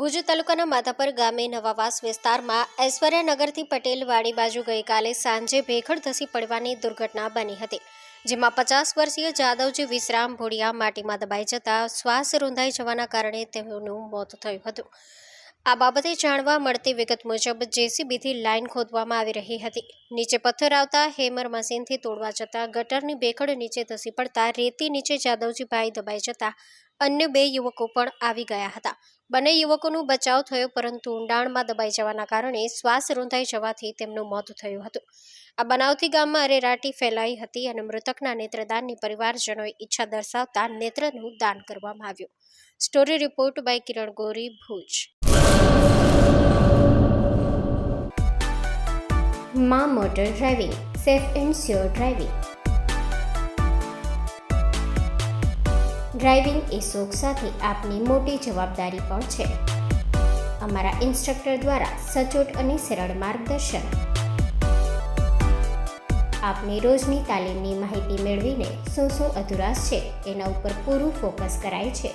ભુજ તાલુકાના માધાપર ગામે નવાવાસ વિસ્તારમાં ઐશ્વર્યાનગરથી પટેલવાડી બાજુ ગઈકાલે સાંજે ભેખડ ધસી પડવાની દુર્ઘટના બની હતી, જેમાં 50 વર્ષીય જાદવજી વિશ્રામ ભોળિયા માટીમાં દબાઈ જતા શ્વાસ રૂંધાઈ જવાના કારણે તેમનું મોત થયું હતું। આ બાબતે જાણવા મળતી વિગત મુજબ જેસીબીથી લાઇન ખોદવામાં આવી રહી હતી। નીચે પથ્થર આવતા હેમર મશીનથી તોડવા જતા ગટરની ભેખડ નીચે ધસી પડતા રેતી નીચે જાદવજીભાઈ દબાઈ જતા અન્ય 2 યુવકો પણ આવી ગયા હતા। બંને યુવકોનું બચાવ થયો, પરંતુ ઊંડાણમાં દબાઈ જવાના કારણે શ્વાસ રૂંધાઈ જવાથી તેમનું મોત થયું હતું। આ બનાવથી ગામમાં અરેરાટી ફેલાઈ હતી અને મૃતકના નેત્રદાનની પરિવારજનોએ ઈચ્છા દર્શાવતા નેત્રનું દાન કરવામાં આવ્યું। સ્ટોરી રિપોર્ટ બાય કિરણ ગોરી, ભુજ। માં motor driving, safe and sure driving. Driving એ શોખ સાથે આપની મોટી જવાબદારી પણ છે। અમારા ઇન્સ્ટ્રક્ટર દ્વારા સચોટ અને સરળ માર્ગદર્શન આપની રોજની તાલીમની માહિતી મેળવીને શું અધુરાશ છે એના ઉપર પૂરું ફોકસ કરાય છે।